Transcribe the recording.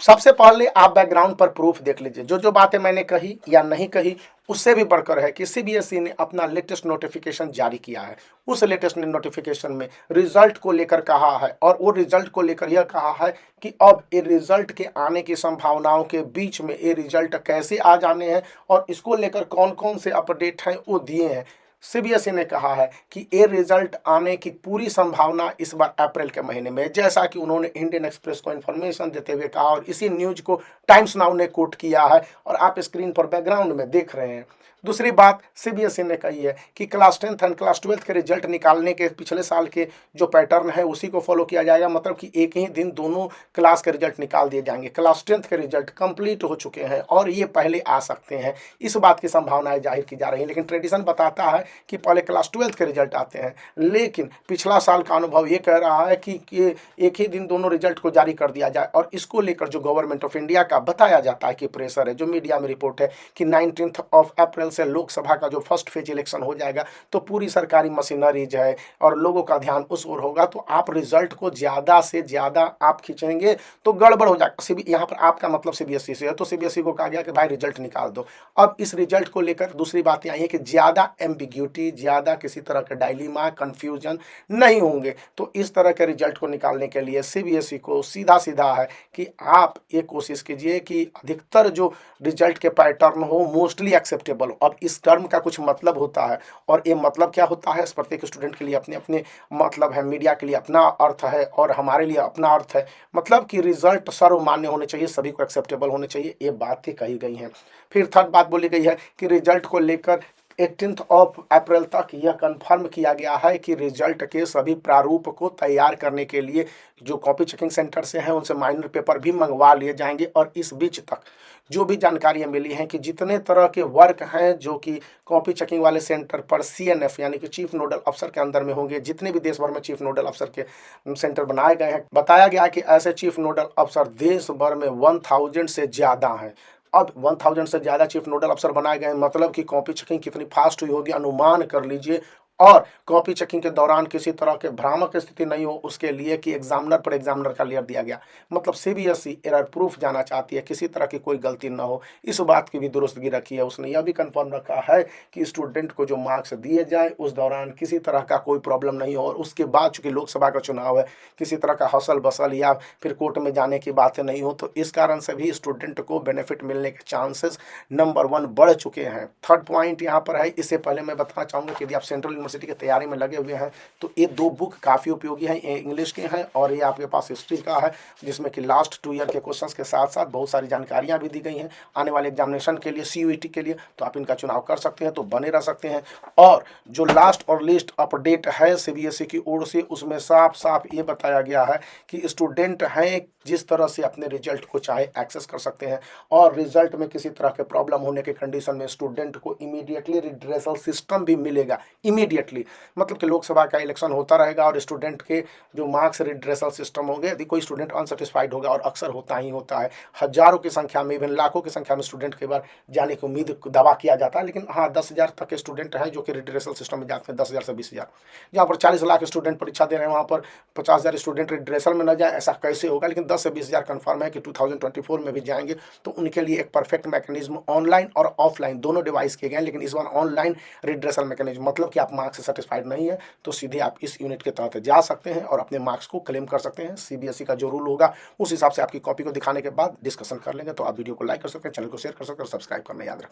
सबसे पहले आप बैकग्राउंड पर प्रूफ देख लीजिए, जो जो बातें मैंने कही या नहीं कही उससे भी बढ़कर है कि सीबीएसई ने अपना लेटेस्ट नोटिफिकेशन जारी किया है। उस लेटेस्ट नोटिफिकेशन में रिजल्ट को लेकर कहा है, और वो रिजल्ट को लेकर यह कहा है कि अब ये रिजल्ट के आने की संभावनाओं के बीच में ये रिजल्ट कैसे आ जाने हैं और इसको लेकर कौन कौन से अपडेट हैं वो दिए हैं। सीबीएसई ने कहा है कि ये रिजल्ट आने की पूरी संभावना इस बार अप्रैल के महीने में है, जैसा कि उन्होंने इंडियन एक्सप्रेस को इन्फॉर्मेशन देते हुए कहा, और इसी न्यूज को टाइम्स नाउ ने कोट किया है और आप स्क्रीन पर बैकग्राउंड में देख रहे हैं। दूसरी बात सीबीएसई ने कही है कि class 10th and class 12th के रिजल्ट निकालने के पिछले साल के जो पैटर्न है उसी को फॉलो किया जाएगा, मतलब कि एक ही दिन दोनों क्लास के रिजल्ट निकाल दिए जाएंगे। क्लास 10th के रिजल्ट कंप्लीट हो चुके हैं और ये पहले आ सकते हैं, इस बात की संभावनाएं जाहिर की जा रही हैं। लेकिन ट्रेडिशन बताता है कि पहले क्लास 12th के रिजल्ट आते हैं, लेकिन पिछला साल का अनुभव ये कह रहा है कि एक ही दिन दोनों रिजल्ट को जारी कर दिया जाए। और इसको लेकर जो गवर्नमेंट ऑफ इंडिया का बताया जाता है कि प्रेशर है, जो मीडिया में रिपोर्ट है कि 19 अप्रैल से लोकसभा का जो फर्स्ट फेज इलेक्शन हो जाएगा, तो पूरी सरकारी मशीनरीज है और लोगों का ध्यान उस ओर होगा, तो आप रिजल्ट को ज़्यादा से ज़्यादा आप खींचेंगे तो गड़बड़ हो जाएगा। यहाँ पर आपका मतलब सीबीएसई से है, तो सीबीएसई को कहा गया कि भाई रिजल्ट निकाल दो। अब इस रिजल्ट को लेकर दूसरी बात आई है कि ज़्यादा एम्बिग्यूटी, ज़्यादा किसी तरह का डायलिमा, कन्फ्यूजन नहीं होंगे। तो इस तरह के रिजल्ट को निकालने के लिए सीबीएसई को सीधा सीधा है कि आप ये कोशिश कीजिए कि अधिकतर जो रिजल्ट के पैटर्न हो मोस्टली एक्सेप्टेबल हो। अब इस टर्म का कुछ मतलब होता है, और ये मतलब क्या होता है प्रत्येक स्टूडेंट के लिए अपने अपने मतलब है, मीडिया के लिए अपना अर्थ है और हमारे लिए अपना अर्थ है। मतलब कि रिजल्ट सर्वमान्य होने चाहिए, सभी को एक्सेप्टेबल होने चाहिए, ये बातें कही गई हैं। फिर थर्ड बात बोली गई है कि रिजल्ट को लेकर 18 अप्रैल तक यह कंफर्म किया गया है कि रिजल्ट के सभी प्रारूप को तैयार करने के लिए जो कॉपी चेकिंग सेंटर से हैं उनसे माइनर पेपर भी मंगवा लिए जाएंगे। और इस बीच तक जो भी जानकारियां मिली हैं कि जितने तरह के वर्क हैं जो कि कॉपी चेकिंग वाले सेंटर पर सीएनएफ यानी कि चीफ नोडल अफसर के अंदर में होंगे, जितने भी देश भर में चीफ नोडल अफसर के सेंटर बनाए गए हैं, बताया गया है कि ऐसे चीफ नोडल अफसर देश भर में 1000 से ज़्यादा हैं। अब 1000 से ज़्यादा चीफ नोडल अफसर बनाए गए, मतलब कि कॉपी चेकिंग कितनी फास्ट हुई होगी अनुमान कर लीजिए। और कॉपी चेकिंग के दौरान किसी तरह के भ्रामक स्थिति नहीं हो उसके लिए कि एग्जामिनर पर एग्जामिनर का लेयर दिया गया, मतलब सीबीएसई एरर प्रूफ जाना चाहती है, किसी तरह की कोई गलती ना हो, इस बात की भी दुरुस्तगी रखी है। उसने यह भी कंफर्म रखा है कि स्टूडेंट को जो मार्क्स दिए जाए उस दौरान किसी तरह का कोई प्रॉब्लम नहीं हो, और उसके बाद चूंकि लोकसभा का चुनाव है किसी तरह का हसल बसल या फिर कोर्ट में जाने की बातें नहीं हो, तो इस कारण से भी स्टूडेंट को बेनिफिट मिलने के चांसेस नंबर 1 बढ़ चुके हैं। थर्ड पॉइंट यहाँ पर है, इससे पहले मैं बताना चाहूँगा कि यदि आप सेंट्रल यूनिवर्सिटी की तैयारी में लगे हुए हैं तो ये 2 बुक काफ़ी उपयोगी हैं। ये इंग्लिश के हैं और ये आपके पास हिस्ट्री का है, जिसमें कि लास्ट 2 ईयर के क्वेश्चंस के साथ साथ बहुत सारी जानकारियाँ भी दी गई हैं आने वाले एग्जामिनेशन के लिए, सीयूईटी के लिए। तो आप इनका चुनाव कर सकते हैं, तो बने रह सकते हैं। और जो लास्ट और लिस्ट अपडेट है सीबीएसई की ओर से, उसमें साफ साफ ये बताया गया है कि स्टूडेंट हैं जिस तरह से अपने रिजल्ट को चाहे एक्सेस कर सकते हैं, और रिजल्ट में किसी तरह के प्रॉब्लम होने के कंडीशन में स्टूडेंट को इमीडिएटली रिड्रेसल सिस्टम भी मिलेगा। इमीडिएटली मतलब कि लोकसभा का इलेक्शन होता रहेगा और स्टूडेंट के जो मार्क्स रिड्रेसल सिस्टम होंगे, यदि कोई स्टूडेंट अनसेटिस्फाइड होगा, और अक्सर होता ही होता है, हजारों की संख्या में इवन लाखों की संख्या में स्टूडेंट कई बार जाने की उम्मीद दावा किया जाता है, लेकिन हाँ 10,000 तक के स्टूडेंट हैं जो कि रिड्रेसल सिस्टम में जाते हैं, 10,000 से 20,000। जहाँ पर 40 लाख स्टूडेंट परीक्षा दे रहे हैं वहाँ पर 50,000 स्टूडेंट रिड्रेसल में न जाए, ऐसा कैसे होगा? लेकिन 10 से 20,000 कन्फर्म है कि 2024 में भी जाएंगे। तो उनके लिए एक परफेक्ट मैकेनिज्म ऑनलाइन और ऑफलाइन दोनों डिवाइस किए गए, लेकिन इस बार ऑनलाइन रिड्रेसल मैकेनिज्म, मतलब कि आप मार्क्स से सेटिस्फाइड नहीं है तो सीधे आप इस यूनिट के तहत जा सकते हैं और अपने मार्क्स को क्लेम कर सकते हैं। सीबीएसई का जो रूल होगा उस हिसाब से आपकी कॉपी को दिखाने के बाद डिस्कशन कर लेंगे। तो आप वीडियो को लाइक कर सकते हैं, चैनल को शेयर कर सकते हैं और सब्सक्राइब करना याद रखें।